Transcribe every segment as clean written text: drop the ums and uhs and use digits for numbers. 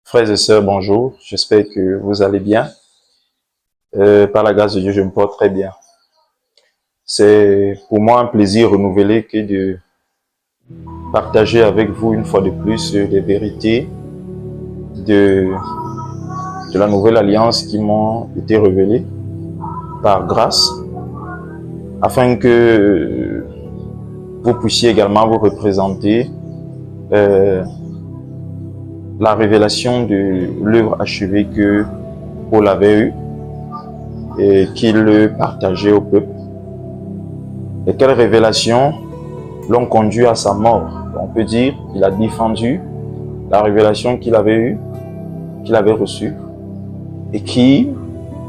Frères et sœurs, bonjour. J'espère que vous allez bien. Par la grâce de Dieu, je me porte très bien. C'est pour moi un plaisir renouvelé que de partager avec vous une fois de plus les vérités de, de la nouvelle alliance qui m'ont été révélées par grâce, afin que vous puissiez également vous représenter la révélation de l'œuvre achevée que Paul avait eue et qu'il partageait au peuple. Et quelles révélations l'ont conduit à sa mort. On peut dire qu'il a défendu la révélation qu'il avait eue, qu'il avait reçue, et qui,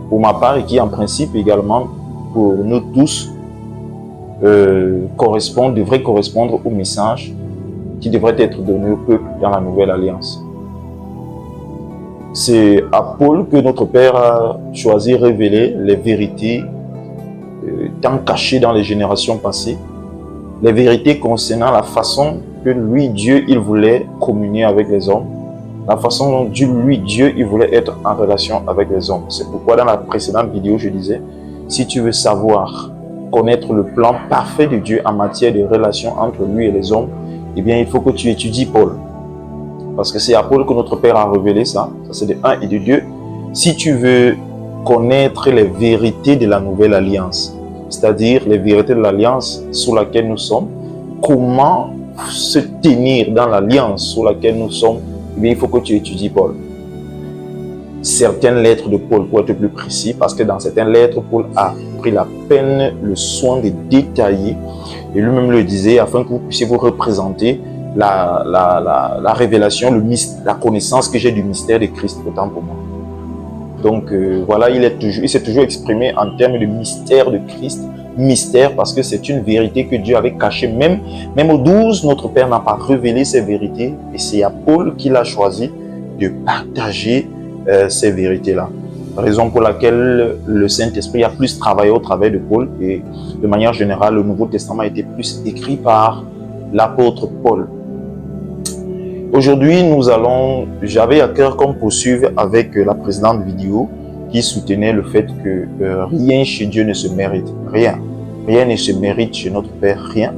pour ma part, et qui en principe également pour nous tous, devrait correspondre au message qui devrait être donné au peuple dans la nouvelle alliance. C'est à Paul que notre Père a choisi de révéler les vérités tant cachées dans les générations passées, les vérités concernant la façon que lui, Dieu, il voulait communier avec les hommes, la façon dont lui, Dieu, il voulait être en relation avec les hommes. C'est pourquoi dans la précédente vidéo, je disais, si tu veux savoir, connaître le plan parfait de Dieu en matière de relation entre lui et les hommes, eh bien, il faut que tu étudies Paul. Parce que c'est à Paul que notre Père a révélé ça. Ça, c'est de 1 et de 2. Si tu veux connaître les vérités de la nouvelle alliance, c'est-à-dire les vérités de l'alliance sous laquelle nous sommes, comment se tenir dans l'alliance sous laquelle nous sommes, eh bien, il faut que tu étudies Paul. Certaines lettres de Paul, pour être plus précis, parce que dans certaines lettres, Paul a pris la peine, le soin de détailler, et lui-même le disait, afin que vous puissiez vous représenter la révélation, la connaissance que j'ai du mystère de Christ, autant pour moi. Donc voilà, il s'est toujours exprimé en termes de mystère de Christ. Mystère parce que c'est une vérité que Dieu avait cachée. Même au 12, notre Père n'a pas révélé ces vérités. Et c'est à Paul qu'il a choisi de partager ces vérités-là. Raison pour laquelle le Saint-Esprit a plus travaillé au travers de Paul. Et de manière générale, le Nouveau Testament a été plus écrit par l'apôtre Paul. Aujourd'hui, j'avais à cœur qu'on poursuive avec la précédente vidéo qui soutenait le fait que rien chez Dieu ne se mérite. Rien. Rien ne se mérite chez notre Père, rien.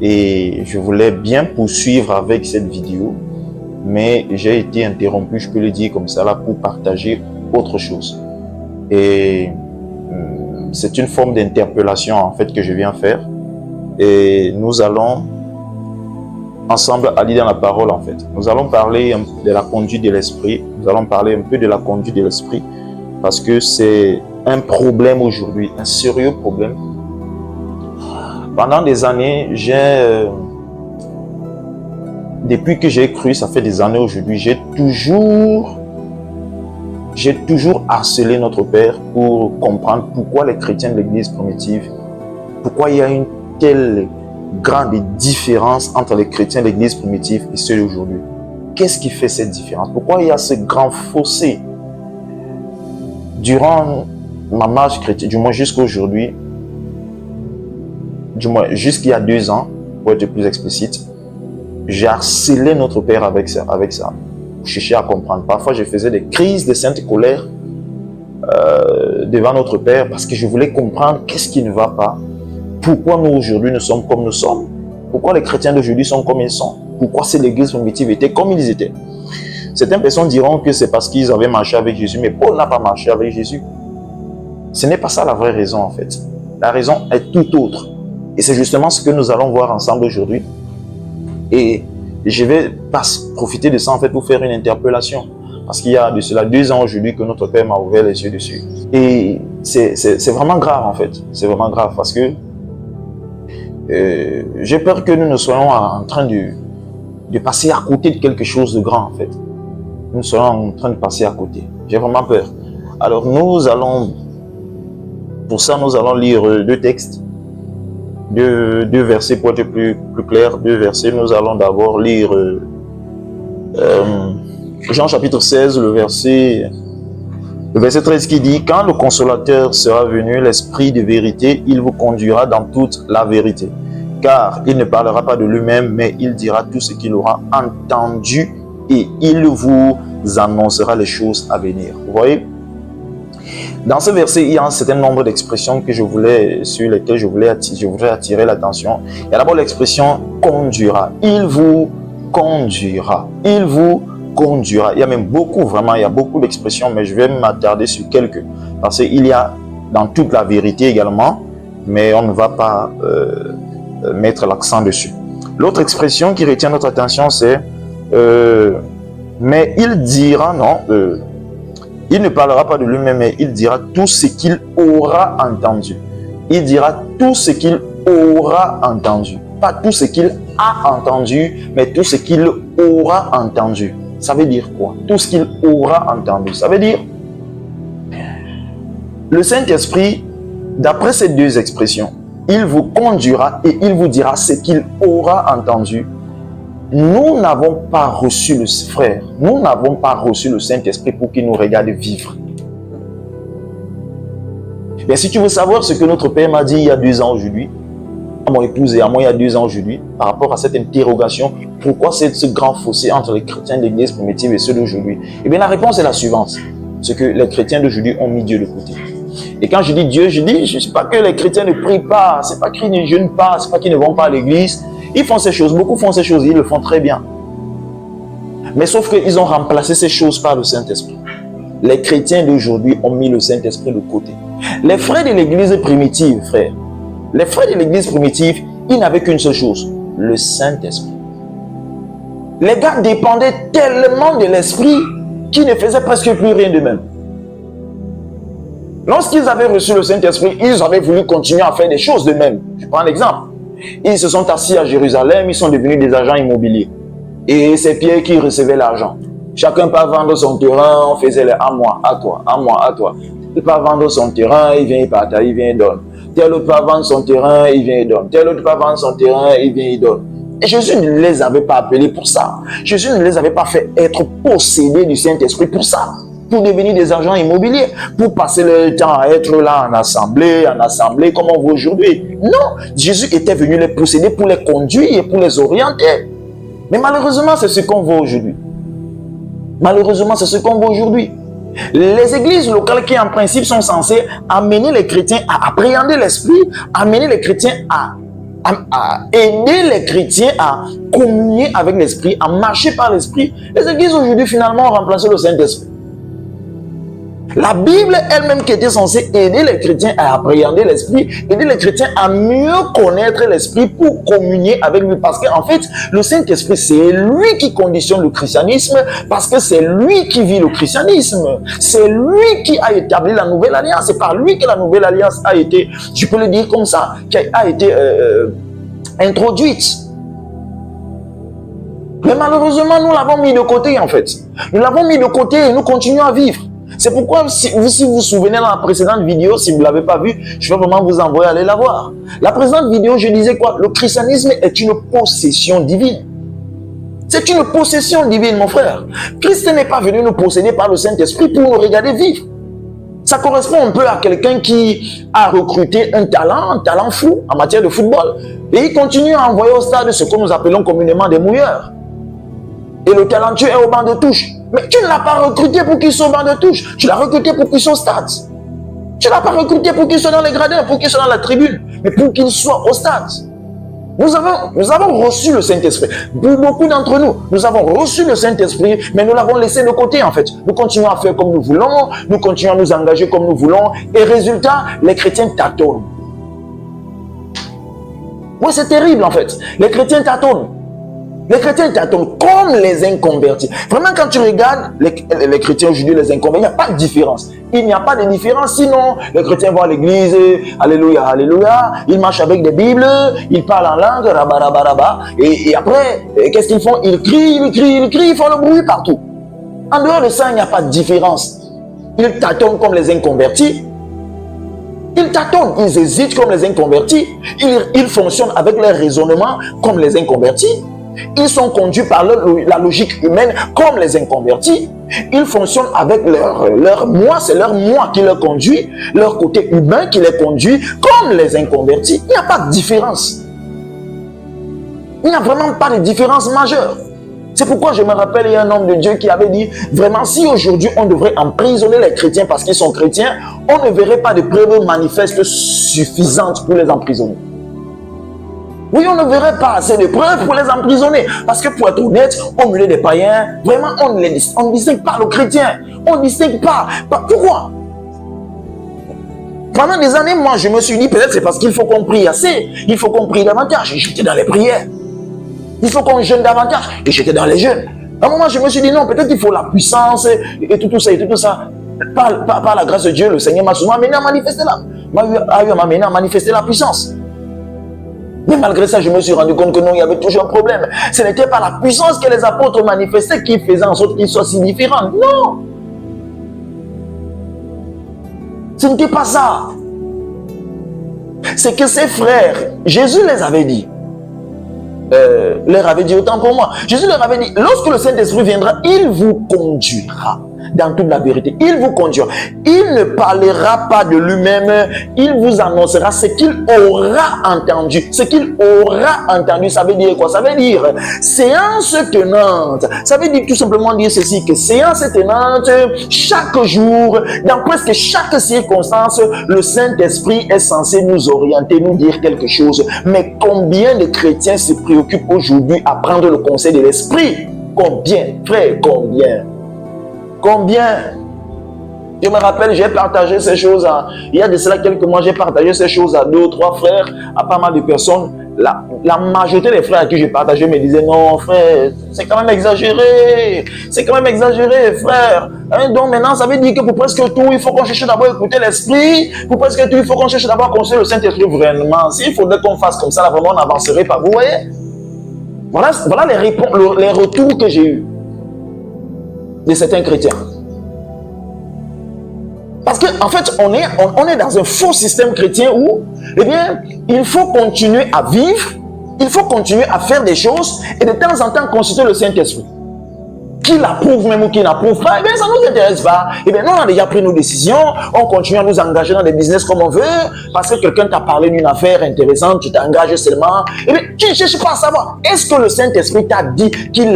Et je voulais bien poursuivre avec cette vidéo, mais j'ai été interrompu, je peux le dire comme ça, là, pour partager autre chose. Et c'est une forme d'interpellation, en fait, que je viens faire. Et nous allons ensemble aller dans la parole, en fait. Nous allons parler de la conduite de l'esprit. Nous allons parler un peu de la conduite de l'esprit parce que c'est un problème aujourd'hui, un sérieux problème. Pendant des années, depuis que j'ai cru, ça fait des années aujourd'hui, j'ai toujours harcelé notre Père pour comprendre pourquoi les chrétiens de l'église primitive, pourquoi il y a une telle grande différence entre les chrétiens de l'église primitive et ceux d'aujourd'hui. Qu'est-ce qui fait cette différence? Pourquoi il y a ce grand fossé? Durant ma marche chrétienne, du moins jusqu'à aujourd'hui, du moins jusqu'il y a 2 ans, pour être plus explicite, j'ai harcelé notre Père avec ça. Je cherchais à comprendre. Parfois, je faisais des crises de sainte colère devant notre Père parce que je voulais comprendre qu'est-ce qui ne va pas. Pourquoi nous aujourd'hui nous sommes comme nous sommes? Pourquoi les chrétiens d'aujourd'hui sont comme ils sont? Pourquoi c'est l'église primitive était comme ils étaient? Certaines personnes diront que c'est parce qu'ils avaient marché avec Jésus, mais Paul n'a pas marché avec Jésus. Ce n'est pas ça la vraie raison en fait. La raison est tout autre. Et c'est justement ce que nous allons voir ensemble aujourd'hui. Et je vais profiter de ça en fait pour faire une interpellation. Parce qu'il y a de cela 2 ans aujourd'hui que notre Père m'a ouvert les yeux dessus. Et c'est vraiment grave en fait. C'est vraiment grave parce que j'ai peur que nous ne soyons en train de passer à côté de quelque chose de grand en fait. Nous soyons en train de passer à côté. J'ai vraiment peur. Alors pour ça nous allons lire 2 textes, 2 versets pour être plus clair, 2 versets. Nous allons d'abord lire Jean chapitre 16, le verset 13 qui dit « Quand le consolateur sera venu, l'esprit de vérité, il vous conduira dans toute la vérité. Car il ne parlera pas de lui-même, mais il dira tout ce qu'il aura entendu et il vous annoncera les choses à venir. Vous voyez? Dans ce verset, il y a un certain nombre d'expressions sur lesquelles je voudrais attirer l'attention. Il y a d'abord l'expression conduira. Il vous conduira. Il vous conduira. Il y a même beaucoup, vraiment, il y a beaucoup d'expressions, mais je vais m'attarder sur quelques. Parce qu'il y a dans toute la vérité également, mais on ne va pas mettre l'accent dessus. L'autre expression qui retient notre attention, c'est mais il dira, non, il ne parlera pas de lui-même, mais il dira tout ce qu'il aura entendu. Il dira tout ce qu'il aura entendu. Pas tout ce qu'il a entendu, mais tout ce qu'il aura entendu. Ça veut dire quoi? Tout ce qu'il aura entendu. Ça veut dire, le Saint-Esprit, d'après ces deux expressions, il vous conduira et il vous dira ce qu'il aura entendu. Nous n'avons pas reçu le frère, nous n'avons pas reçu le Saint-Esprit pour qu'il nous regarde vivre. Mais si tu veux savoir ce que notre Père m'a dit il y a 2 ans aujourd'hui, à mon épouse et à moi il y a 2 ans aujourd'hui, par rapport à cette interrogation, pourquoi c'est ce grand fossé entre les chrétiens de l'église primitive et ceux d'aujourd'hui? Eh bien la réponse est la suivante, c'est que les chrétiens d'aujourd'hui ont mis Dieu de côté. Et quand je dis Dieu, je dis, je ne sais pas que les chrétiens ne prient pas, c'est pas qu'ils ne jeûnent pas, c'est pas qu'ils ne vont pas à l'église. Ils font ces choses, beaucoup font ces choses, ils le font très bien. Mais sauf qu'ils ont remplacé ces choses par le Saint-Esprit. Les chrétiens d'aujourd'hui ont mis le Saint-Esprit de côté. Les frères de l'église primitive, frères, les frères de l'église primitive, ils n'avaient qu'une seule chose, le Saint-Esprit. Les gars dépendaient tellement de l'Esprit qu'ils ne faisaient presque plus rien d'eux-mêmes. Lorsqu'ils avaient reçu le Saint-Esprit, ils avaient voulu continuer à faire des choses d'eux-mêmes. Je prends un exemple. Ils se sont assis à Jérusalem, ils sont devenus des agents immobiliers. Et c'est Pierre qui recevait l'argent. Chacun part vendre son terrain, on faisait les à moi, à toi, à moi, à toi. Il part vendre son terrain, il vient, il partage, il vient, il donne. Tel autre part vendre son terrain, il vient, il donne. Tel autre part vendre son terrain, il vient, il donne. Et Jésus ne les avait pas appelés pour ça. Jésus ne les avait pas fait être possédés du Saint-Esprit pour ça. Pour devenir des agents immobiliers, pour passer le temps à être là en assemblée, comme on voit aujourd'hui. Non, Jésus était venu les posséder pour les conduire et pour les orienter. Mais malheureusement, c'est ce qu'on voit aujourd'hui. Malheureusement, c'est ce qu'on voit aujourd'hui. Les églises locales qui, en principe, sont censées amener les chrétiens à appréhender l'esprit, amener les chrétiens à aider les chrétiens à communier avec l'esprit, à marcher par l'esprit. Les églises aujourd'hui, finalement, ont remplacé le Saint-Esprit. La Bible elle-même qui était censée aider les chrétiens à appréhender l'esprit, aider les chrétiens à mieux connaître l'esprit pour communier avec lui. Parce qu'en fait, le Saint-Esprit, c'est lui qui conditionne le christianisme, parce que c'est lui qui vit le christianisme. C'est lui qui a établi la nouvelle alliance. C'est par lui que la nouvelle alliance a été, je peux le dire comme ça, qui a été introduite. Mais malheureusement, nous l'avons mis de côté en fait. Nous l'avons mis de côté et nous continuons à vivre. C'est pourquoi, si vous vous souvenez dans la précédente vidéo, si vous ne l'avez pas vue, je vais vraiment vous envoyer aller la voir. La précédente vidéo, je disais quoi? Le christianisme est une possession divine. C'est une possession divine, mon frère. Christ n'est pas venu nous posséder par le Saint-Esprit pour nous regarder vivre. Ça correspond un peu à quelqu'un qui a recruté un talent fou en matière de football. Et il continue à envoyer au stade ce que nous appelons communément des mouilleurs. Et le talentueux est au banc de touche. Mais tu ne l'as pas recruté pour qu'il soit au banc de touche. Tu l'as recruté pour qu'il soit au stade. Tu ne l'as pas recruté pour qu'il soit dans les gradins, pour qu'il soit dans la tribune, mais pour qu'il soit au stade. Nous avons reçu le Saint-Esprit. Pour beaucoup d'entre nous, nous avons reçu le Saint-Esprit, mais nous l'avons laissé de côté en fait. Nous continuons à faire comme nous voulons, nous continuons à nous engager comme nous voulons, et résultat, les chrétiens tâtonnent. Oui, c'est terrible en fait. Les chrétiens tâtonnent. Les chrétiens tâtonnent comme les inconvertis. Vraiment, quand tu regardes les chrétiens aujourd'hui, les inconvertis, il n'y a pas de différence. Il n'y a pas de différence. Sinon, les chrétiens vont à l'église, alléluia, alléluia, ils marchent avec des bibles, ils parlent en langue, rabaraba, et après, qu'est-ce qu'ils font? Ils crient, ils font le bruit partout. En dehors de ça, il n'y a pas de différence. Ils tâtonnent comme les inconvertis. Ils tâtonnent, ils hésitent comme les inconvertis. Ils fonctionnent avec leur raisonnement comme les inconvertis. Ils sont conduits par la logique humaine comme les inconvertis. Ils fonctionnent avec leur moi, c'est leur moi qui les conduit, leur côté humain qui les conduit comme les inconvertis. Il n'y a pas de différence. Il n'y a vraiment pas de différence majeure. C'est pourquoi je me rappelle, il y a un homme de Dieu qui avait dit, vraiment, si aujourd'hui on devrait emprisonner les chrétiens parce qu'ils sont chrétiens, on ne verrait pas de preuves manifestes suffisantes pour les emprisonner. Oui, on ne verrait pas assez de preuves pour les emprisonner. Parce que pour être honnête, au milieu des païens, vraiment, on ne distingue pas le chrétien. On ne distingue pas. Pourquoi? Pendant des années, moi, je me suis dit, peut-être c'est parce qu'il faut qu'on prie assez. Il faut qu'on prie davantage. Et j'étais dans les prières. Il faut qu'on jeûne davantage. Et j'étais dans les jeûnes. À un moment, je me suis dit, non, peut-être il faut la puissance et tout ça, et tout ça. Par la grâce de Dieu, le Seigneur m'a souvent amené à manifester m'a amené à manifester la puissance. Mais malgré ça, je me suis rendu compte que non, il y avait toujours un problème. Ce n'était pas la puissance que les apôtres manifestaient qui faisait en sorte qu'ils soient si différents. Non! Ce n'était pas ça. C'est que ces frères, Jésus les avait dit, leur avait dit autant pour moi. Jésus leur avait dit, lorsque le Saint-Esprit viendra, il vous conduira dans toute la vérité. Il vous conduira. Il ne parlera pas de lui-même. Il vous annoncera ce qu'il aura entendu. Ce qu'il aura entendu, ça veut dire quoi? Ça veut dire séance tenante. Ça veut dire tout simplement dire ceci, que séance tenante, chaque jour, dans presque chaque circonstance, le Saint-Esprit est censé nous orienter, nous dire quelque chose. Mais combien de chrétiens se préoccupent aujourd'hui à prendre le conseil de l'Esprit? Combien, frère, combien? Combien? Je me rappelle, j'ai partagé ces choses il y a de cela quelques mois, j'ai partagé ces choses à 2 ou 3 frères, à pas mal de personnes. La majorité des frères à qui j'ai partagé me disaient, non frère, c'est quand même exagéré. C'est quand même exagéré, frère. Donc maintenant, ça veut dire que pour presque tout, il faut qu'on cherche d'abord à écouter l'Esprit. Pour presque tout, il faut qu'on cherche d'abord à conseiller le Saint-Esprit vraiment. S'il faudrait qu'on fasse comme ça, là, vraiment, on n'avancerait pas. Vous voyez? Voilà les retours que j'ai eus de certains chrétiens. Parce qu'en fait, on est dans un faux système chrétien où, eh bien, il faut continuer à vivre, il faut continuer à faire des choses et de temps en temps consulter le Saint-Esprit. Qu'il approuve même ou qu'il n'approuve pas, eh bien, ça ne nous intéresse pas. Eh bien, nous, on a déjà pris nos décisions, on continue à nous engager dans des business comme on veut, parce que quelqu'un t'a parlé d'une affaire intéressante, tu t'engages seulement. Eh bien, tu ne cherches pas à savoir, est-ce que le Saint-Esprit t'a dit qu'il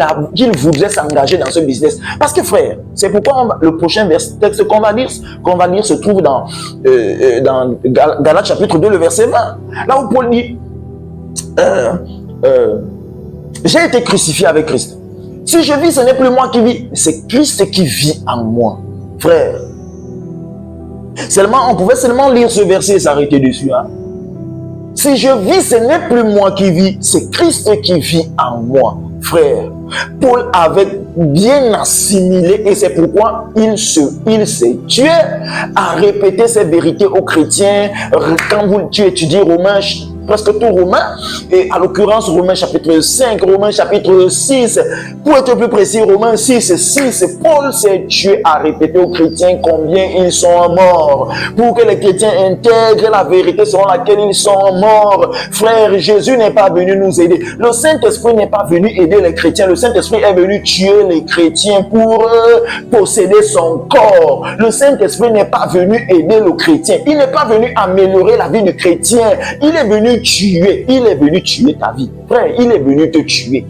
voudrait s'engager dans ce business? Parce que, frère, c'est pourquoi le prochain texte qu'on va lire se trouve dans Galates chapitre 2, le verset 20. Là où Paul dit, j'ai été crucifié avec Christ. Si je vis, ce n'est plus moi qui vis, c'est Christ qui vit en moi. Frère, on pouvait seulement lire ce verset et s'arrêter dessus. Hein? Si je vis, ce n'est plus moi qui vis, c'est Christ qui vit en moi. Frère, Paul avait bien assimilé et c'est pourquoi il s'est tué à répéter ces vérités aux chrétiens. Quand tu étudies Romains, presque tout Romains, et à l'occurrence Romains chapitre 5, Romains chapitre 6, pour être plus précis, Romains 6, Paul s'est tué à répéter aux chrétiens combien ils sont morts, pour que les chrétiens intègrent la vérité selon laquelle ils sont morts. Frère, Jésus n'est pas venu nous aider. Le Saint-Esprit n'est pas venu aider les chrétiens. Le Saint-Esprit est venu tuer les chrétiens pour posséder son corps. Le Saint-Esprit n'est pas venu aider le chrétien. Il n'est pas venu améliorer la vie du chrétien. Il est venu tuer. Il est venu tuer ta vie. Frère, il est venu te tuer.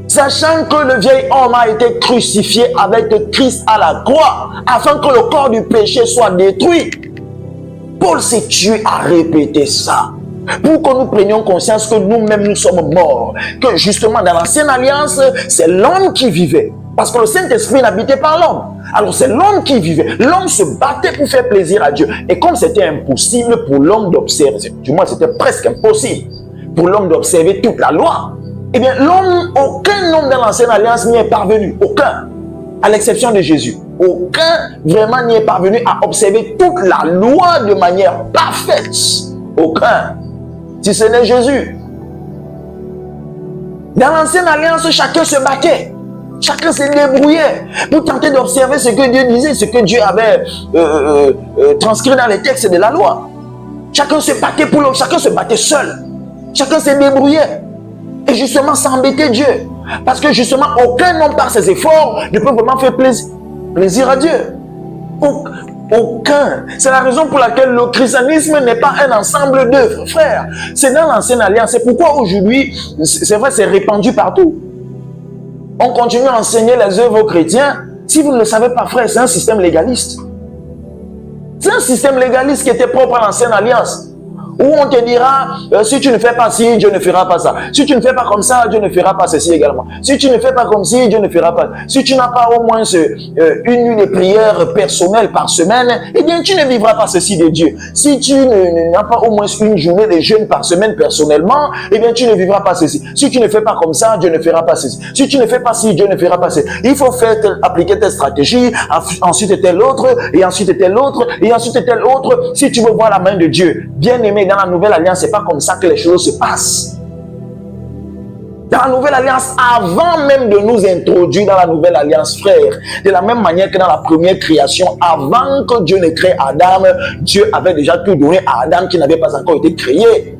Sachant que le vieil homme a été crucifié avec Christ à la croix, afin que le corps du péché soit détruit. Paul s'est tué à répéter ça. Pour que nous prenions conscience que nous-mêmes nous sommes morts. Que justement dans l'ancienne alliance, c'est l'homme qui vivait. Parce que le Saint-Esprit n'habitait pas l'homme. Alors c'est l'homme qui vivait. L'homme se battait pour faire plaisir à Dieu. Et comme c'était impossible pour l'homme d'observer, du moins c'était presque impossible pour l'homme d'observer toute la loi, eh bien aucun homme dans l'ancienne alliance n'y est parvenu. Aucun. À l'exception de Jésus. Aucun vraiment n'y est parvenu à observer toute la loi de manière parfaite. Aucun. Si ce n'est Jésus. Dans l'ancienne alliance, chacun se battait. Chacun se débrouillait pour tenter d'observer ce que Dieu disait, ce que Dieu avait transcrit dans les textes de la loi. Chacun se battait pour l'autre, chacun se battait seul. Chacun se débrouillait. Et justement, ça embêtait Dieu. Parce que justement, aucun homme par ses efforts ne peut vraiment faire plaisir à Dieu. Aucun. C'est la raison pour laquelle le christianisme n'est pas un ensemble d'œuvres, frère. C'est dans l'ancienne alliance. C'est pourquoi aujourd'hui, c'est vrai, c'est répandu partout. On continue à enseigner les œuvres aux chrétiens. Si vous ne le savez pas, frère, c'est un système légaliste. C'est un système légaliste qui était propre à l'ancienne alliance. Où on te dira, si tu ne fais pas ci, Dieu ne fera pas ça. Si tu ne fais pas comme ça, Dieu ne fera pas ceci également. Si tu ne fais pas comme ci, Dieu ne fera pas. Si tu n'as pas au moins une nuit de prière personnelle par semaine, eh bien, tu ne vivras pas ceci de Dieu. Si tu n'as pas au moins une journée de jeûne par semaine personnellement, eh bien, tu ne vivras pas ceci. Si tu ne fais pas comme ça, Dieu ne fera pas ceci. Si tu ne fais pas ci, Dieu ne fera pas ceci. Il faut appliquer telle stratégie, ensuite telle autre, et ensuite telle autre, et ensuite telle autre. Si tu veux voir la main de Dieu, bien aimé, dans la nouvelle alliance, c'est pas comme ça que les choses se passent. Dans la nouvelle alliance, avant même de nous introduire dans la nouvelle alliance, frère, de la même manière que dans la première création, avant que Dieu ne crée Adam, Dieu avait déjà tout donné à Adam qui n'avait pas encore été créé.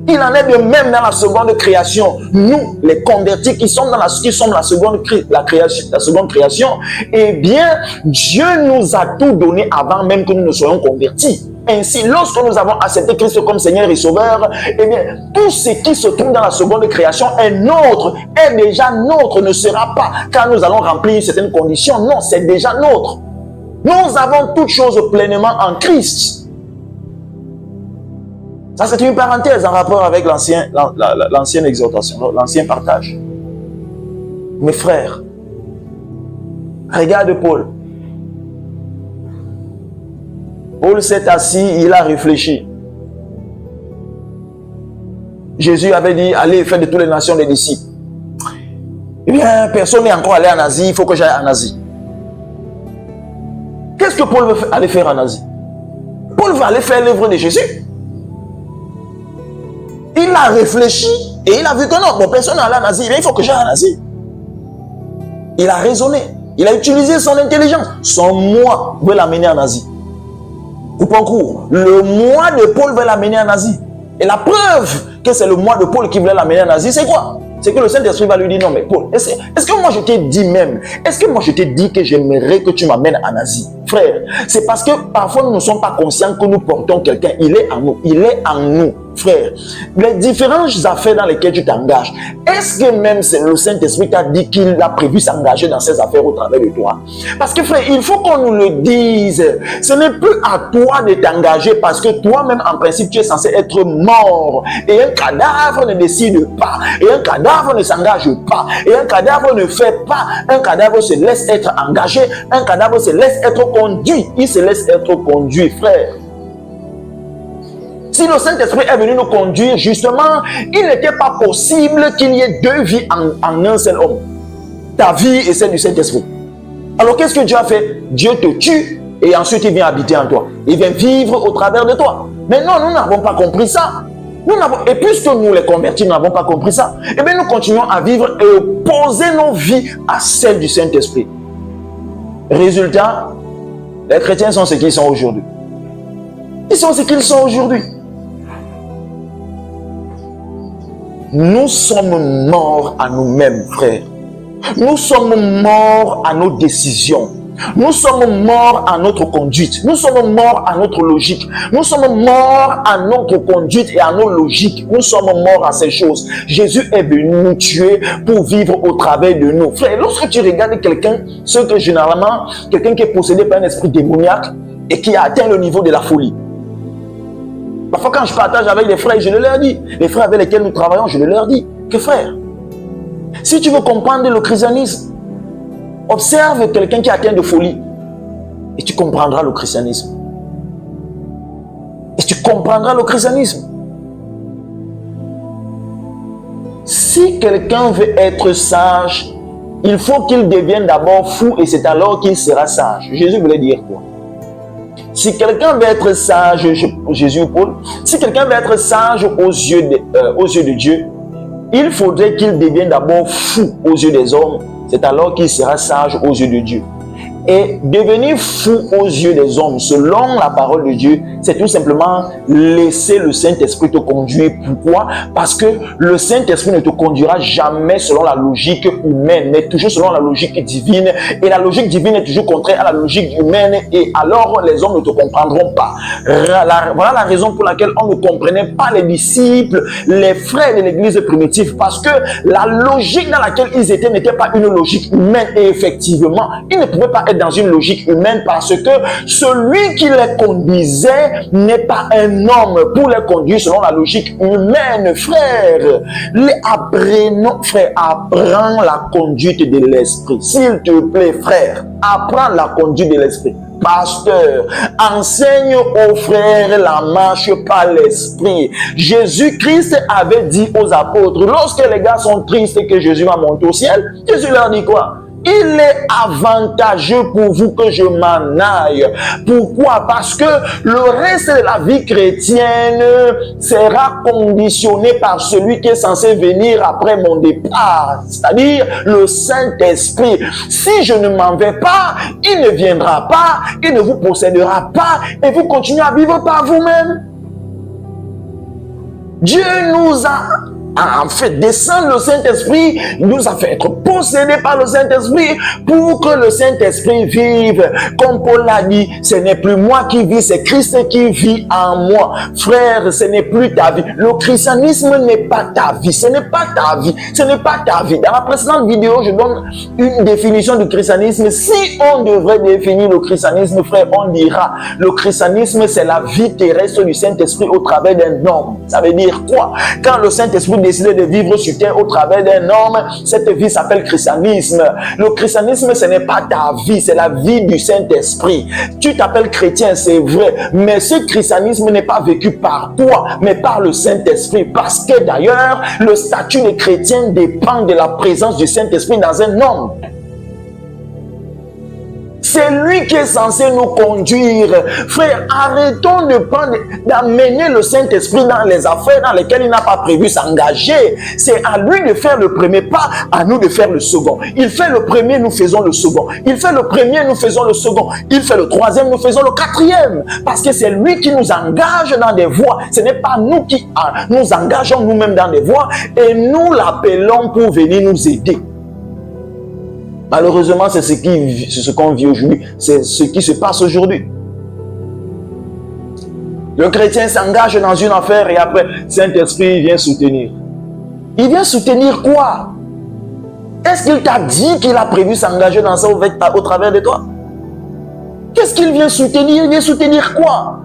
Il en est de même dans la seconde création. Nous, les convertis qui sommes dans la seconde création, eh bien, Dieu nous a tout donné avant même que nous ne soyons convertis. Ainsi, lorsque nous avons accepté Christ comme Seigneur et Sauveur, eh bien, tout ce qui se trouve dans la seconde création est nôtre, est déjà nôtre, ne sera pas, car nous allons remplir certaines conditions. Non, c'est déjà nôtre. Nous avons toutes choses pleinement en Christ. Ça, c'est une parenthèse en rapport avec l'ancienne exhortation, l'ancien partage. Mes frères, regarde Paul. Paul s'est assis, il a réfléchi. Jésus avait dit, allez faire de toutes les nations des disciples. Eh bien, personne n'est encore allé en Asie, il faut que j'aille en Asie. Qu'est-ce que Paul veut aller faire en Asie? Paul va aller faire l'œuvre de Jésus. Il a réfléchi et il a vu que non, bon, personne n'est allé en Asie, mais il faut que j'aille en Asie. Il a raisonné, il a utilisé son intelligence. Son moi veut l'amener en Asie. Coupons court, le moi de Paul veut l'amener en Asie. Et la preuve que c'est le moi de Paul qui voulait l'amener en Asie, c'est quoi? C'est que le Saint-Esprit va lui dire, non mais Paul, est-ce que moi je t'ai dit même, est-ce que moi je t'ai dit que j'aimerais que tu m'amènes en Asie? Frère, c'est parce que parfois nous ne sommes pas conscients que nous portons quelqu'un. Il est en nous, il est en nous. Frère, les différentes affaires dans lesquelles tu t'engages, est-ce que même le Saint-Esprit t'a dit qu'il a prévu s'engager dans ces affaires au travers de toi? Parce que frère, il faut qu'on nous le dise. Ce n'est plus à toi de t'engager parce que toi-même, en principe, tu es censé être mort. Et un cadavre ne décide pas. Et un cadavre ne s'engage pas. Et un cadavre ne fait pas. Un cadavre se laisse être engagé. Un cadavre se laisse être conduit. Il se laisse être conduit, frère. Si le Saint-Esprit est venu nous conduire, justement, il n'était pas possible qu'il y ait deux vies en un seul homme. Ta vie et celle du Saint-Esprit. Alors qu'est-ce que Dieu a fait? Dieu te tue et ensuite il vient habiter en toi. Il vient vivre au travers de toi. Mais non, nous n'avons pas compris ça. Et puisque nous les convertis, nous n'avons pas compris ça, eh bien nous continuons à vivre et opposer nos vies à celles du Saint-Esprit. Résultat, les chrétiens sont ce qu'ils sont aujourd'hui. Ils sont ce qu'ils sont aujourd'hui. Nous sommes morts à nous-mêmes, frères. Nous sommes morts à nos décisions. Nous sommes morts à notre conduite. Nous sommes morts à notre logique. Nous sommes morts à notre conduite et à nos logiques. Nous sommes morts à ces choses. Jésus est venu nous tuer pour vivre au travers de nous. Frère, lorsque tu regardes quelqu'un, ce que généralement, quelqu'un qui est possédé par un esprit démoniaque et qui a atteint le niveau de la folie. Parfois, quand je partage avec les frères, je le leur dis. Les frères avec lesquels nous travaillons, je le leur dis. Que frère, si tu veux comprendre le christianisme, observe quelqu'un qui est atteint de folie et tu comprendras le christianisme. Et tu comprendras le christianisme. Si quelqu'un veut être sage, il faut qu'il devienne d'abord fou et c'est alors qu'il sera sage. Jésus voulait dire quoi? Si quelqu'un veut être sage, Jésus ou Paul, si quelqu'un veut être sage aux yeux de Dieu, il faudrait qu'il devienne d'abord fou aux yeux des hommes. C'est alors qu'il sera sage aux yeux de Dieu. Et devenir fou aux yeux des hommes, selon la parole de Dieu, c'est tout simplement laisser le Saint-Esprit te conduire. Pourquoi? Parce que le Saint-Esprit ne te conduira jamais selon la logique humaine, mais toujours selon la logique divine. Et la logique divine est toujours contraire à la logique humaine, et alors les hommes ne te comprendront pas. Voilà la raison pour laquelle on ne comprenait pas les disciples, les frères de l'église primitive, parce que la logique dans laquelle ils étaient n'était pas une logique humaine. Et effectivement, ils ne pouvaient pas être dans une logique humaine, parce que celui qui les conduisait n'est pas un homme pour les conduire selon la logique humaine. Frère, apprends la conduite de l'esprit. S'il te plaît, frère, apprends la conduite de l'esprit. Pasteur, enseigne aux frères la marche par l'esprit. Jésus-Christ avait dit aux apôtres, lorsque les gars sont tristes que Jésus va monter au ciel, Jésus leur dit quoi? Il est avantageux pour vous que je m'en aille. Pourquoi? Parce que le reste de la vie chrétienne sera conditionné par celui qui est censé venir après mon départ, c'est-à-dire le Saint-Esprit. Si je ne m'en vais pas, il ne viendra pas, il ne vous possédera pas, et vous continuez à vivre par vous-même. Dieu nous a fait descendre le Saint-Esprit, nous a fait être possédés par le Saint-Esprit pour que le Saint-Esprit vive. Comme Paul l'a dit, ce n'est plus moi qui vis, c'est Christ qui vit en moi. Frère, ce n'est plus ta vie. Le christianisme n'est pas ta vie. Ce n'est pas ta vie. Ce n'est pas ta vie. Dans la précédente vidéo, je donne une définition du christianisme. Si on devrait définir le christianisme, frère, on dira le christianisme, c'est la vie terrestre du Saint-Esprit au travers d'un homme. Ça veut dire quoi? Quand le Saint-Esprit décidé de vivre sur terre au travers d'un homme, cette vie s'appelle christianisme. Le christianisme, ce n'est pas ta vie, c'est la vie du Saint-Esprit. Tu t'appelles chrétien, c'est vrai, mais ce christianisme n'est pas vécu par toi, mais par le Saint-Esprit, parce que d'ailleurs, le statut de chrétien dépend de la présence du Saint-Esprit dans un homme. C'est lui qui est censé nous conduire. Frère, arrêtons d'amener le Saint-Esprit dans les affaires dans lesquelles il n'a pas prévu s'engager. C'est à lui de faire le premier pas, à nous de faire le second. Il fait le premier, nous faisons le second. Il fait le premier, nous faisons le second. Il fait le troisième, nous faisons le quatrième. Parce que c'est lui qui nous engage dans des voies. Ce n'est pas nous qui nous engageons nous-mêmes dans des voies et nous l'appelons pour venir nous aider. Malheureusement, c'est ce qu'on vit aujourd'hui. C'est ce qui se passe aujourd'hui. Le chrétien s'engage dans une affaire et après, Saint-Esprit vient soutenir. Il vient soutenir quoi? Est-ce qu'il t'a dit qu'il a prévu s'engager dans ça au travers de toi? Qu'est-ce qu'il vient soutenir? Il vient soutenir quoi?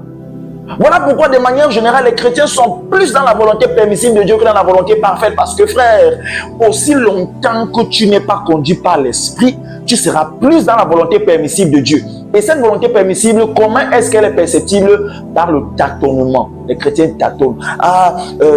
Voilà pourquoi de manière générale, les chrétiens sont plus dans la volonté permissible de Dieu que dans la volonté parfaite. Parce que frère, aussi longtemps que tu n'es pas conduit par l'Esprit, tu seras plus dans la volonté permissible de Dieu. Et cette volonté permissible, comment est-ce qu'elle est perceptible? Par le tâtonnement. Les chrétiens tâtonnent.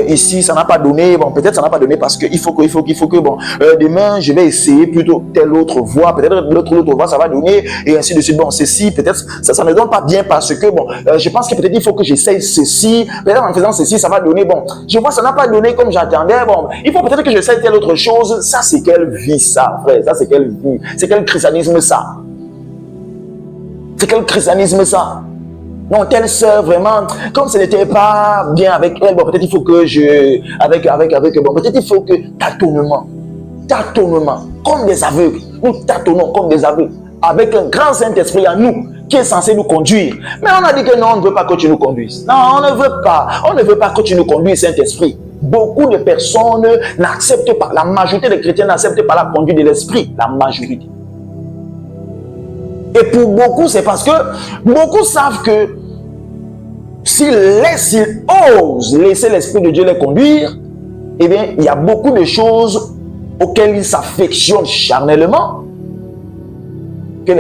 Ici, ça n'a pas donné. Bon, peut-être ça n'a pas donné parce qu'il faut que, bon, demain, je vais essayer plutôt telle autre voie. Peut-être l'autre voie, ça va donner. Et ainsi de suite. Bon, ceci, peut-être, ça ne donne pas bien parce que, bon, je pense que peut-être il faut que j'essaye ceci. Peut-être en faisant ceci, ça va donner. Bon, je vois, ça n'a pas donné comme j'attendais. Bon, il faut peut-être que j'essaye telle autre chose. Ça, c'est quelle vie, ça, frère? Ça, c'est quelle vie? C'est quel christianisme, ça? C'est quel christianisme ça? Non, telle sœur, vraiment, comme ce n'était pas bien avec elle, bon, peut-être il faut que bon, peut-être il faut que tâtonnement, comme des aveugles. Nous tâtonnons comme des aveugles, avec un grand Saint-Esprit en nous, qui est censé nous conduire. Mais on a dit que non, on ne veut pas que tu nous conduises. Non, on ne veut pas que tu nous conduises, Saint-Esprit. Beaucoup de personnes n'acceptent pas, la majorité des chrétiens n'acceptent pas la conduite de l'Esprit, la majorité. Et pour beaucoup, c'est parce que beaucoup savent que s'ils osent laisser l'Esprit de Dieu les conduire, eh bien, il y a beaucoup de choses auxquelles ils s'affectionnent charnellement, que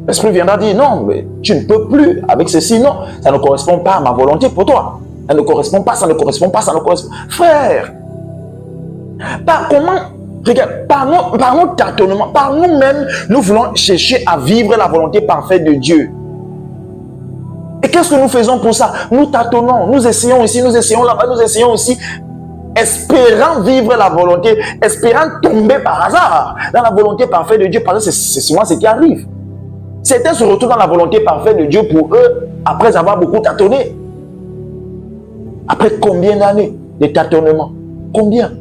l'Esprit viendra dire non, mais tu ne peux plus avec ceci, non, ça ne correspond pas à ma volonté pour toi. Ça ne correspond pas. Frère, regarde, par notre tâtonnement, par nous-mêmes, nous voulons chercher à vivre la volonté parfaite de Dieu. Et qu'est-ce que nous faisons pour ça? Nous tâtonnons, nous essayons ici, nous essayons là-bas, nous essayons aussi, espérant vivre la volonté, espérant tomber par hasard dans la volonté parfaite de Dieu, parce que c'est souvent ce qui arrive. Certains se retrouvent dans la volonté parfaite de Dieu pour eux, après avoir beaucoup tâtonné. Après combien d'années de tâtonnement? Combien?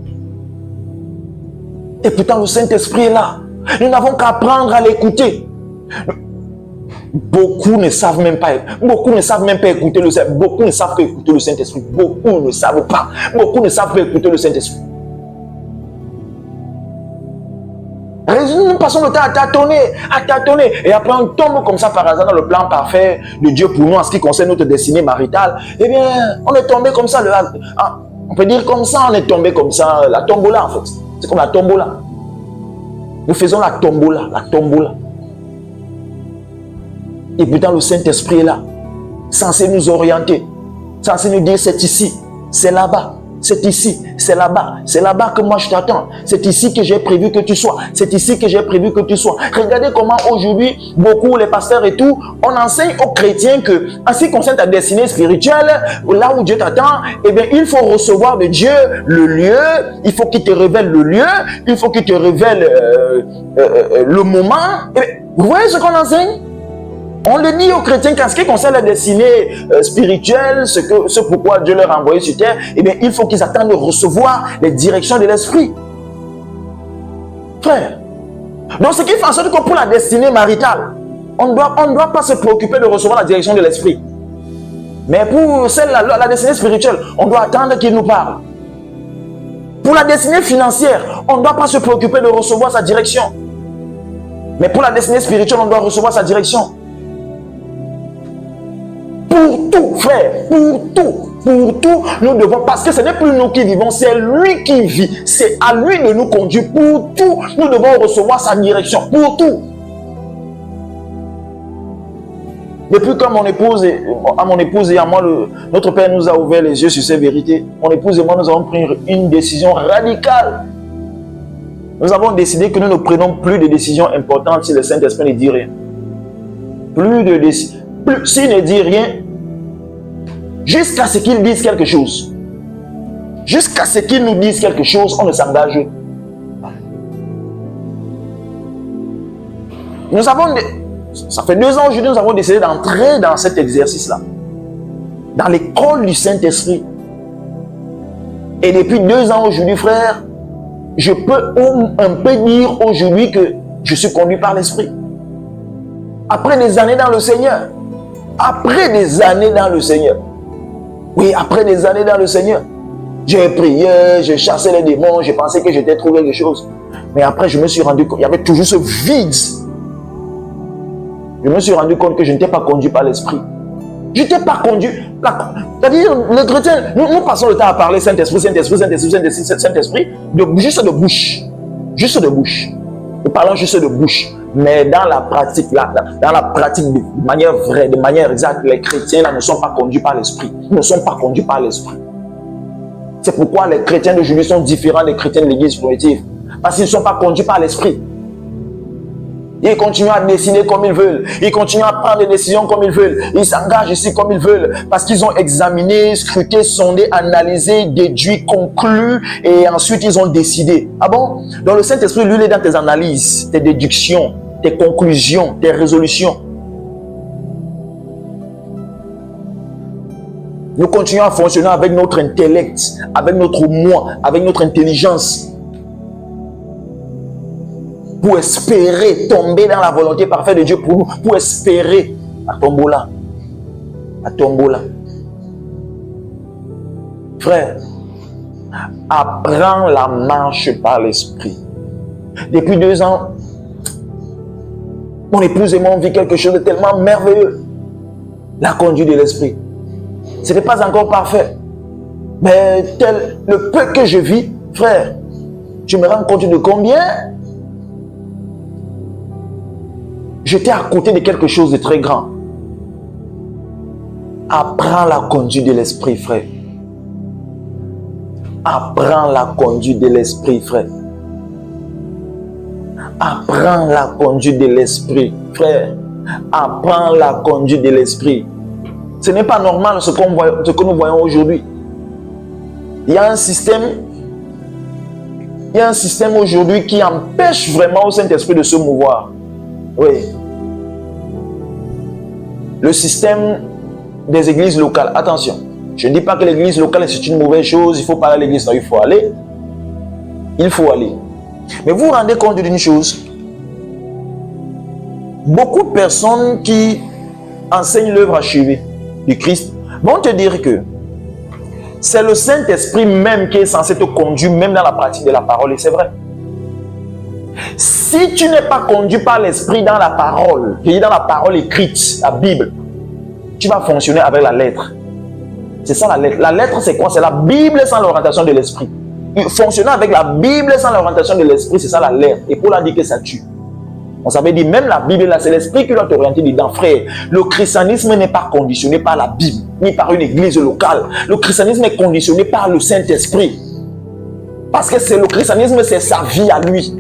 Et pourtant, le Saint-Esprit est là. Nous n'avons qu'à apprendre à l'écouter. Beaucoup ne savent même pas écouter le Saint-Esprit. Beaucoup ne savent pas écouter le Saint-Esprit. Beaucoup ne savent pas. Beaucoup ne savent pas écouter le Saint-Esprit. Nous passons le temps à tâtonner. Et après, on tombe comme ça par hasard dans le plan parfait de Dieu pour nous en ce qui concerne notre destinée maritale. Eh bien, on est tombé comme ça. On peut dire comme ça, on est tombé comme ça. La tombola, en fait. C'est comme la tombola. Nous faisons la tombola. Et pourtant, le Saint-Esprit est là, censé nous orienter, censé nous dire c'est ici, c'est là-bas, c'est ici, c'est là-bas que moi je t'attends, c'est ici que j'ai prévu que tu sois, c'est ici que j'ai prévu que tu sois. Regardez comment aujourd'hui, beaucoup, les pasteurs et tout, on enseigne aux chrétiens que, en ce qui concerne ta destinée spirituelle, là où Dieu t'attend, eh bien, il faut recevoir de Dieu le lieu, il faut qu'il te révèle le lieu, il faut qu'il te révèle le moment. Vous voyez ce qu'on enseigne? On le dit aux chrétiens qu'en ce qui concerne la destinée spirituelle, ce pourquoi Dieu leur a envoyé sur terre, eh bien, il faut qu'ils attendent de recevoir les directions de l'esprit. Frère. Donc, ce qui fait en sorte que pour la destinée maritale, on ne doit pas se préoccuper de recevoir la direction de l'esprit. Mais pour celle-là, la destinée spirituelle, on doit attendre qu'il nous parle. Pour la destinée financière, on ne doit pas se préoccuper de recevoir sa direction. Mais pour la destinée spirituelle, on doit recevoir sa direction. Pour tout, frère, pour tout, nous devons, parce que ce n'est plus nous qui vivons, c'est lui qui vit, c'est à lui de nous conduire. Pour tout, nous devons recevoir sa direction, pour tout. Depuis que mon épouse et à moi, notre Père nous a ouvert les yeux sur ces vérités, mon épouse et moi, nous avons pris une décision radicale. Nous avons décidé que nous ne prenons plus de décisions importantes si le Saint-Esprit ne dit rien. Plus de décisions. S'il ne dit rien, jusqu'à ce qu'il dise quelque chose. Jusqu'à ce qu'il nous dise quelque chose, on ne s'engage pas. Ça fait 2 ans aujourd'hui, nous avons décidé d'entrer dans cet exercice-là. Dans l'école du Saint-Esprit. Et depuis 2 ans aujourd'hui, frère, je peux un peu dire aujourd'hui que je suis conduit par l'Esprit. Après des années dans le Seigneur. Après des années dans le Seigneur. Oui, après des années dans le Seigneur. J'ai prié, j'ai chassé les démons, j'ai pensé que j'étais trouvé quelque chose. Mais après, je me suis rendu compte, il y avait toujours ce vide. Je me suis rendu compte que je n'étais pas conduit par l'Esprit. Je n'étais pas conduit. C'est-à-dire, les chrétiens, nous passons le temps à parler Saint-Esprit, juste de bouche. Juste de bouche. Nous parlons juste de bouche. Mais dans la pratique, de manière vraie, de manière exacte, les chrétiens là, ne sont pas conduits par l'Esprit. Ils ne sont pas conduits par l'Esprit. C'est pourquoi les chrétiens d'aujourd'hui sont différents des chrétiens de l'église primitive. Parce qu'ils ne sont pas conduits par l'Esprit. Ils continuent à dessiner comme ils veulent. Ils continuent à prendre des décisions comme ils veulent. Ils s'engagent ici comme ils veulent. Parce qu'ils ont examiné, scruté, sondé, analysé, déduit, conclu. Et ensuite, ils ont décidé. Ah bon? Donc le Saint-Esprit, lui, il est dans tes analyses, tes déductions, tes conclusions, tes résolutions. Nous continuons à fonctionner avec notre intellect, avec notre moi, avec notre intelligence. Pour espérer tomber dans la volonté parfaite de Dieu pour nous, pour espérer à tombola. Frère, apprends la marche par l'Esprit. Depuis 2 ans, mon épouse et moi, on vit quelque chose de tellement merveilleux. La conduite de l'Esprit. Ce n'est pas encore parfait. Mais tel le peu que je vis, frère, je me rends compte de combien j'étais à côté de quelque chose de très grand. Apprends la conduite de l'Esprit, frère. Apprends la conduite de l'Esprit, frère. Apprends la conduite de l'Esprit, frère. Apprends la conduite de l'Esprit. Ce n'est pas normal ce que nous voyons aujourd'hui. Il y a un système aujourd'hui qui empêche vraiment au Saint-Esprit de se mouvoir. Oui. le système des églises locales. Attention, je ne dis pas que l'église locale c'est une mauvaise chose, il faut pas aller à l'église, non, il faut aller. Il faut aller. Mais vous vous rendez compte d'une chose? Beaucoup de personnes qui enseignent l'œuvre achevée du Christ vont te dire que c'est le Saint-Esprit même qui est censé te conduire même dans la pratique de la parole. Et c'est vrai. Si tu n'es pas conduit par l'Esprit dans la parole, dans la parole écrite, la Bible, tu vas fonctionner avec la lettre. C'est ça la lettre. La lettre, c'est quoi? C'est la Bible sans l'orientation de l'Esprit. Fonctionner avec la Bible sans l'orientation de l'Esprit, c'est ça la lettre. Et Paul a dit que ça tue. On savait dire, même la Bible, là, c'est l'Esprit qui doit t'orienter dedans. Frère, le christianisme n'est pas conditionné par la Bible, ni par une église locale. Le christianisme est conditionné par le Saint-Esprit. Parce que c'est le christianisme, c'est sa vie à lui.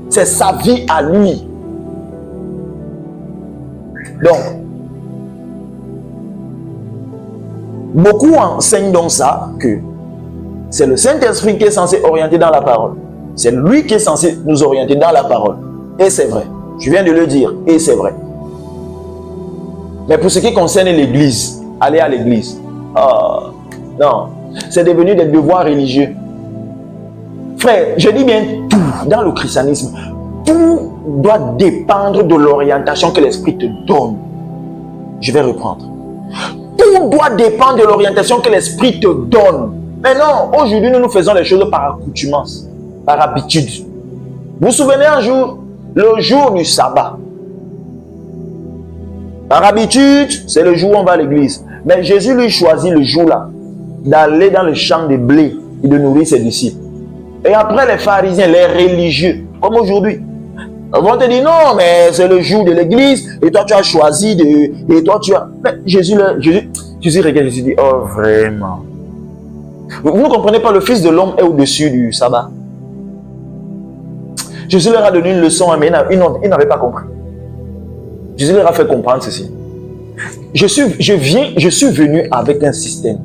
C'est sa vie à lui. Donc, beaucoup enseignent donc ça, que c'est le Saint-Esprit qui est censé orienter dans la parole. C'est lui qui est censé nous orienter dans la parole. Et c'est vrai. Je viens de le dire. Et c'est vrai. Mais pour ce qui concerne l'église, aller à l'église, non, c'est devenu des devoirs religieux. Frère, je dis bien tout dans le christianisme. Tout doit dépendre de l'orientation que l'Esprit te donne. Je vais reprendre. Tout doit dépendre de l'orientation que l'Esprit te donne. Mais non, aujourd'hui, nous faisons les choses par accoutumance, par habitude. Vous vous souvenez un jour, le jour du sabbat. Par habitude, c'est le jour où on va à l'église. Mais Jésus lui choisit le jour-là d'aller dans le champ de blé et de nourrir ses disciples. Et après, les pharisiens, les religieux, comme aujourd'hui, vont te dire non, mais c'est le jour de l'église et toi tu as choisi de. Et toi tu as. Mais Jésus regarde, Jésus dit oh vraiment. Vous ne comprenez pas, le Fils de l'homme est au-dessus du sabbat. Jésus leur a donné une leçon, mais ils n'avaient pas compris. Jésus leur a fait comprendre ceci. Je suis venu avec un système.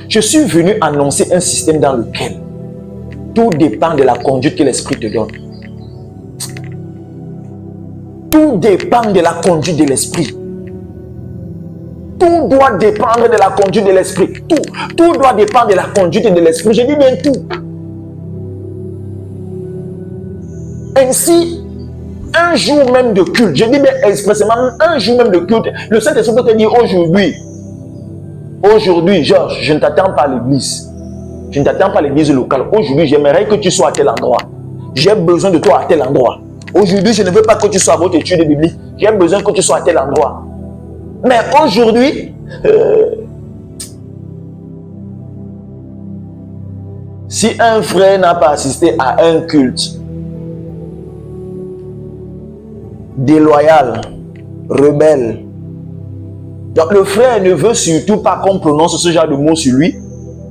Je suis venu annoncer un système dans lequel tout dépend de la conduite que l'Esprit te donne. Tout dépend de la conduite de l'Esprit. Tout doit dépendre de la conduite de l'Esprit. Tout doit dépendre de la conduite de l'Esprit. Je dis bien tout. Ainsi, un jour même de culte, je dis bien expressément, un jour même de culte, le Saint-Esprit peut te dire aujourd'hui, Georges, je ne t'attends pas à l'église. Je ne t'attends pas à l'église locale. Aujourd'hui, j'aimerais que tu sois à tel endroit. J'ai besoin de toi à tel endroit. Aujourd'hui, je ne veux pas que tu sois à votre étude biblique. J'ai besoin que tu sois à tel endroit. Mais aujourd'hui, si un frère n'a pas assisté à un culte déloyal, rebelle, donc le frère ne veut surtout pas qu'on prononce ce genre de mots sur lui,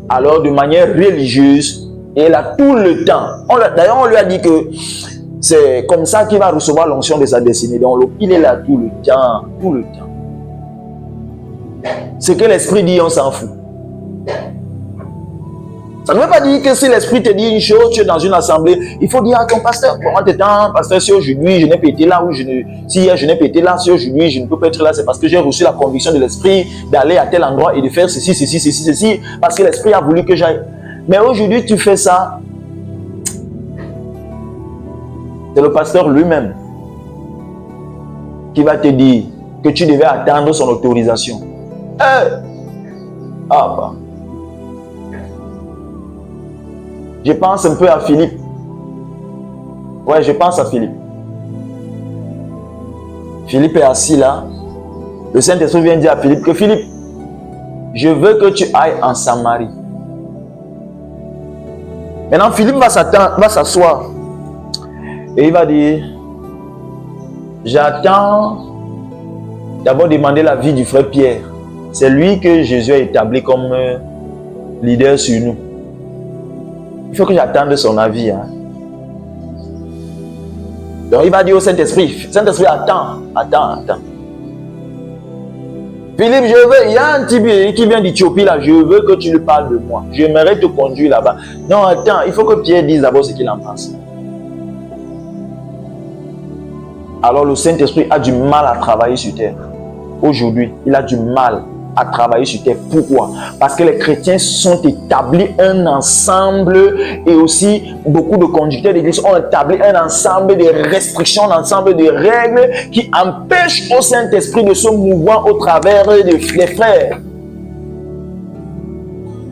alors de manière religieuse, et il a tout le temps. D'ailleurs, on lui a dit que c'est comme ça qu'il va recevoir l'onction de sa destinée. Donc, il est là tout le temps, tout le temps. Ce que l'Esprit dit, on s'en fout. Ça ne veut pas dire que si l'Esprit te dit une chose, tu es dans une assemblée, il faut dire à ton pasteur, bon, pasteur, si aujourd'hui je n'ai pas été là, si hier je n'ai pas été là, si aujourd'hui je ne peux pas être là, c'est parce que j'ai reçu la conviction de l'Esprit d'aller à tel endroit et de faire ceci, parce que l'Esprit a voulu que j'aille. Mais aujourd'hui, tu fais ça, c'est le pasteur lui-même qui va te dire que tu devais attendre son autorisation. Je pense un peu à Philippe. Ouais, je pense à Philippe. Philippe est assis là. Le Saint-Esprit vient dire à Philippe que Philippe, je veux que tu ailles en Samarie. Maintenant, Philippe va s'asseoir. Et il va dire, j'attends d'abord demander l'avis du frère Pierre. C'est lui que Jésus a établi comme leader sur nous. Il faut que j'attende son avis. Hein. Donc il va dire au Saint-Esprit, Saint-Esprit, attends. Philippe, je veux, il y a un type qui vient d'Éthiopie là, je veux que tu lui parles de moi. J'aimerais te conduire là-bas. Non, attends, il faut que Pierre dise d'abord ce qu'il en pense. Alors le Saint-Esprit a du mal à travailler sur terre. aujourd'hui, il a du mal à travailler sur terre. Pourquoi? Parce que les chrétiens sont établis un ensemble, et aussi beaucoup de conducteurs d'église ont établi un ensemble de restrictions, un ensemble de règles qui empêchent au Saint-Esprit de se mouvoir au travers des frères.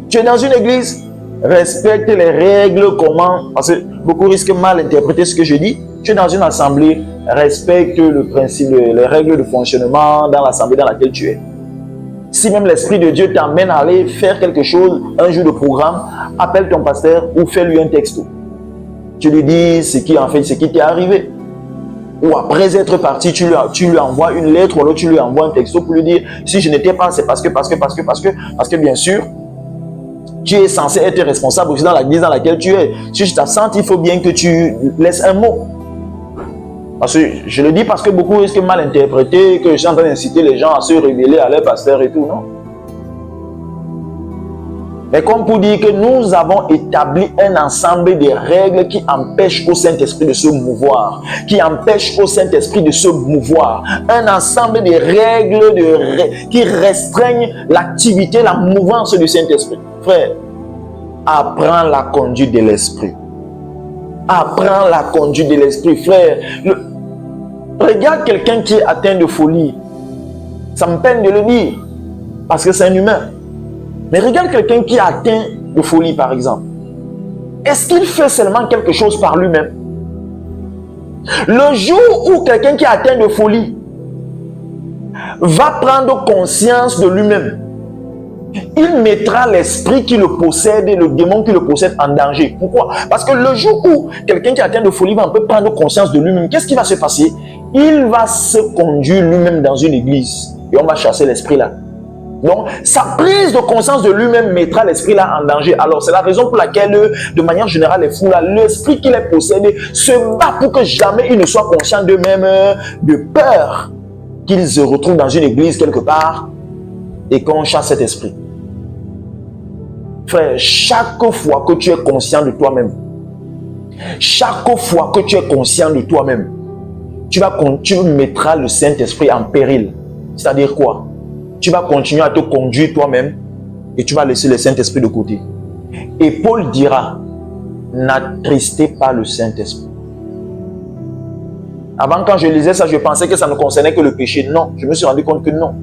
Tu es dans une église, respecte les règles, comment, parce que beaucoup risquent mal d'interpréter ce que je dis. Tu es dans une assemblée, respecte le principe, les règles de fonctionnement dans l'assemblée dans laquelle tu es. Si même l'Esprit de Dieu t'amène à aller faire quelque chose, un jour de programme, appelle ton pasteur ou fais-lui un texto. Tu lui dis ce qui t'est arrivé. Ou après être parti, tu lui envoies une lettre, ou alors tu lui envoies un texto pour lui dire si je n'étais pas, c'est parce que bien sûr, tu es censé être responsable aussi dans l'église dans laquelle tu es. Si je t'absente, il faut bien que tu laisses un mot. Parce que je le dis parce que beaucoup risquent de mal interpréter, que je suis en train d'inciter les gens à se révéler à leur pasteur et tout, non. Mais comme pour dire que nous avons établi un ensemble de règles qui empêchent au Saint-Esprit de se mouvoir, un ensemble de règles qui restreignent l'activité, la mouvance du Saint-Esprit. Frère, apprends la conduite de l'Esprit. Apprends la conduite de l'Esprit, frère. Regarde quelqu'un qui est atteint de folie. Ça me peine de le dire, parce que c'est un humain. Mais regarde quelqu'un qui est atteint de folie, par exemple. Est-ce qu'il fait seulement quelque chose par lui-même? Le jour où quelqu'un qui est atteint de folie va prendre conscience de lui-même, il mettra l'esprit qui le possède et le démon qui le possède en danger. Pourquoi? Parce que le jour où quelqu'un qui est atteint de folie va un peu prendre conscience de lui-même, qu'est-ce qui va se passer? Il va se conduire lui-même dans une église et on va chasser l'esprit là. Donc, sa prise de conscience de lui-même mettra l'esprit là en danger. Alors, c'est la raison pour laquelle, de manière générale, les fous là, l'esprit qui les possède se bat pour que jamais ils ne soient conscients d'eux-mêmes de peur qu'ils se retrouvent dans une église quelque part et qu'on chasse cet esprit. Frère, chaque fois que tu es conscient de toi-même, tu mettras le Saint-Esprit en péril. C'est-à-dire quoi? Tu vas continuer à te conduire toi-même et tu vas laisser le Saint-Esprit de côté. Et Paul dira, n'attristez pas le Saint-Esprit. Avant, quand je lisais ça, je pensais que ça ne concernait que le péché. Non, je me suis rendu compte que non.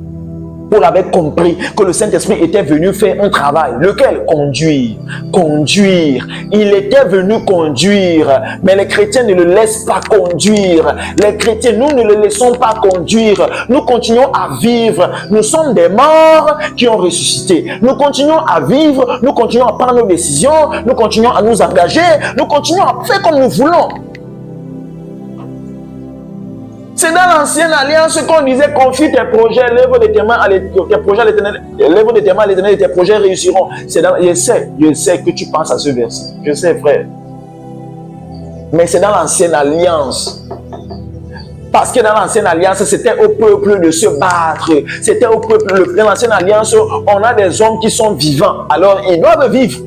Paul avait compris que le Saint-Esprit était venu faire un travail. Lequel? Conduire. Il était venu conduire. Mais les chrétiens ne le laissent pas conduire. Les chrétiens, nous ne le laissons pas conduire. Nous continuons à vivre. Nous sommes des morts qui ont ressuscité. Nous continuons à vivre. Nous continuons à prendre nos décisions. Nous continuons à nous engager. Nous continuons à faire comme nous voulons. C'est dans l'ancienne alliance qu'on disait confie tes projets, lève des témoins à l'éternel, lève des témoins à l'éternel et tes projets réussiront. Je sais que tu penses à ce verset. Je sais, frère. Mais c'est dans l'ancienne alliance. Parce que dans l'ancienne alliance, c'était au peuple de se battre. C'était au peuple. Dans l'ancienne alliance, on a des hommes qui sont vivants. Alors, ils doivent vivre.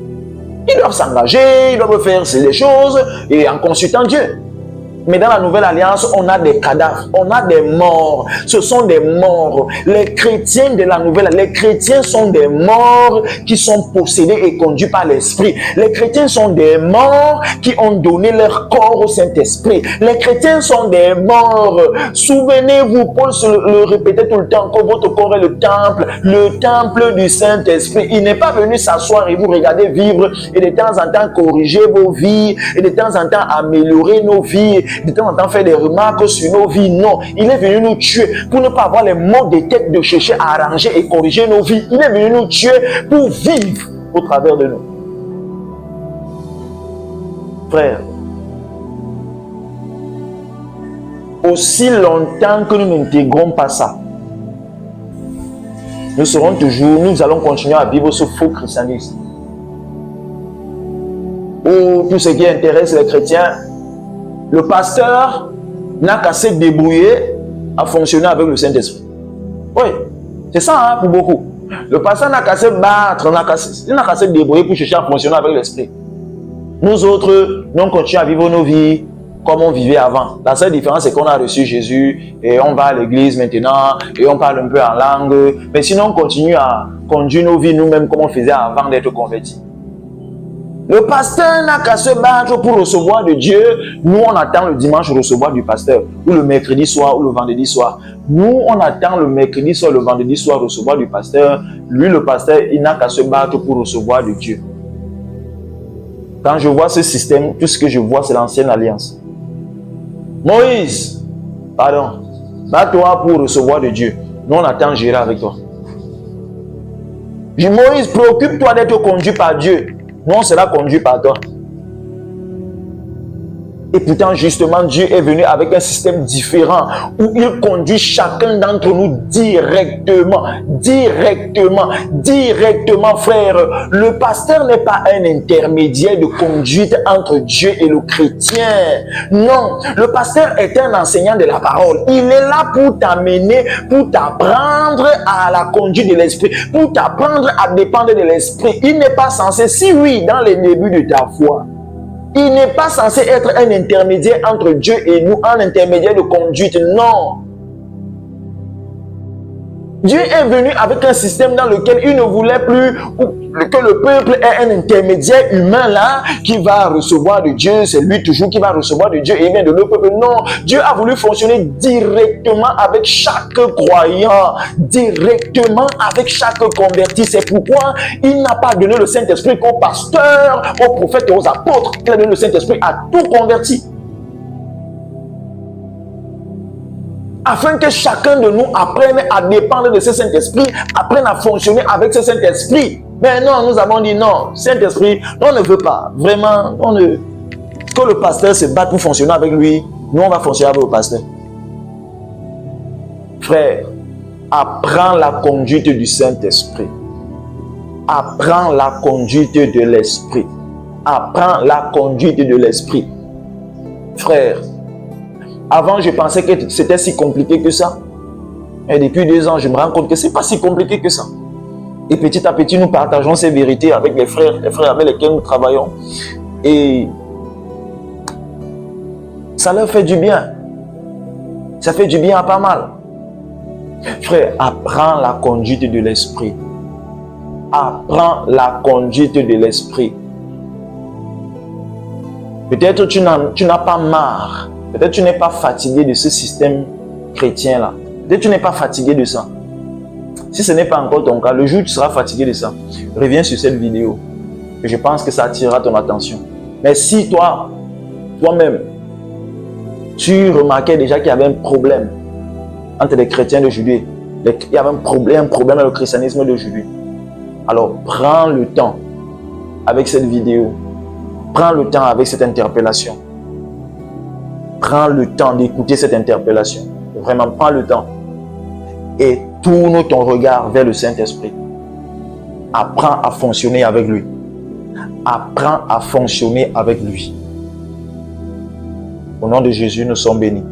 Ils doivent s'engager, ils doivent faire ces choses et en consultant Dieu. Mais dans la nouvelle alliance, on a des cadavres, on a des morts. Ce sont des morts. Les chrétiens de la nouvelle, les chrétiens sont des morts qui sont possédés et conduits par l'Esprit. Les chrétiens sont des morts qui ont donné leur corps au Saint-Esprit. Les chrétiens sont des morts. Souvenez-vous, Paul le répétait tout le temps, que votre corps est le temple du Saint-Esprit. Il n'est pas venu s'asseoir et vous regarder vivre et de temps en temps corriger vos vies et de temps en temps améliorer nos vies. De temps en temps faire des remarques sur nos vies. Non, il est venu nous tuer pour ne pas avoir les maux de tête de chercher à arranger et corriger nos vies. Il est venu nous tuer pour vivre au travers de nous. Frère, aussi longtemps que nous n'intégrons pas ça, nous allons continuer à vivre ce faux christianisme. Où tout ce qui intéresse les chrétiens, le pasteur n'a qu'à se débrouiller à fonctionner avec le Saint-Esprit. Oui, c'est ça hein, pour beaucoup. Le pasteur n'a qu'à se battre, il n'a qu'à se débrouiller pour chercher à fonctionner avec l'Esprit. Nous autres, nous continuons à vivre nos vies, comme on vivait avant. La seule différence, c'est qu'on a reçu Jésus et on va à l'église maintenant et on parle un peu en langue. Mais sinon, on continue à conduire nos vies nous-mêmes comme on faisait avant d'être convertis. Le pasteur n'a qu'à se battre pour recevoir de Dieu. Nous, on attend le dimanche recevoir du pasteur, ou le mercredi soir, ou le vendredi soir. Nous, on attend le mercredi soir, le vendredi soir recevoir du pasteur. Lui, le pasteur, il n'a qu'à se battre pour recevoir de Dieu. Quand je vois ce système, tout ce que je vois, c'est l'ancienne alliance. Moïse, pardon, bats-toi pour recevoir de Dieu. Nous, on attend gérer avec toi. Moïse, préoccupe-toi d'être conduit par Dieu. Nous, on sera conduit par toi. Et pourtant, justement, Dieu est venu avec un système différent où il conduit chacun d'entre nous directement, frère. Le pasteur n'est pas un intermédiaire de conduite entre Dieu et le chrétien. Non, le pasteur est un enseignant de la parole. Il est là pour t'amener, pour t'apprendre à la conduite de l'esprit, pour t'apprendre à dépendre de l'esprit. Il n'est pas censé, si oui, dans les débuts de ta foi, il n'est pas censé être un intermédiaire entre Dieu et nous, un intermédiaire de conduite, non. Dieu est venu avec un système dans lequel il ne voulait plus que le peuple ait un intermédiaire humain là qui va recevoir de Dieu. C'est lui toujours qui va recevoir de Dieu et il vient de le peuple. Non, Dieu a voulu fonctionner directement avec chaque croyant, directement avec chaque converti. C'est pourquoi il n'a pas donné le Saint-Esprit qu'aux pasteurs, aux prophètes et aux apôtres. Il a donné le Saint-Esprit à tout converti. Afin que chacun de nous apprenne à dépendre de ce Saint-Esprit, apprenne à fonctionner avec ce Saint-Esprit. Mais non, nous avons dit non, Saint-Esprit, on ne veut pas. Vraiment, que le pasteur se batte pour fonctionner avec lui, nous on va fonctionner avec le pasteur. Frère, apprends la conduite du Saint-Esprit. Apprends la conduite de l'Esprit. Apprends la conduite de l'Esprit. Frère, avant, je pensais que c'était si compliqué que ça. Et depuis 2 ans, je me rends compte que ce n'est pas si compliqué que ça. Et petit à petit, nous partageons ces vérités avec les frères avec lesquels nous travaillons. Et ça leur fait du bien. Ça fait du bien à pas mal. Frère, apprends la conduite de l'esprit. Apprends la conduite de l'esprit. Peut-être tu n'as pas marre. Peut-être tu n'es pas fatigué de ce système chrétien-là. Peut-être tu n'es pas fatigué de ça. Si ce n'est pas encore ton cas, le jour où tu seras fatigué de ça, reviens sur cette vidéo. Et je pense que ça attirera ton attention. Mais si toi-même, tu remarquais déjà qu'il y avait un problème entre les chrétiens d'aujourd'hui, il y avait un problème dans le christianisme d'aujourd'hui, alors prends le temps avec cette vidéo, prends le temps avec cette interpellation. Prends le temps d'écouter cette interpellation. Vraiment, prends le temps. Et tourne ton regard vers le Saint-Esprit. Apprends à fonctionner avec lui. Apprends à fonctionner avec lui. Au nom de Jésus, nous sommes bénis.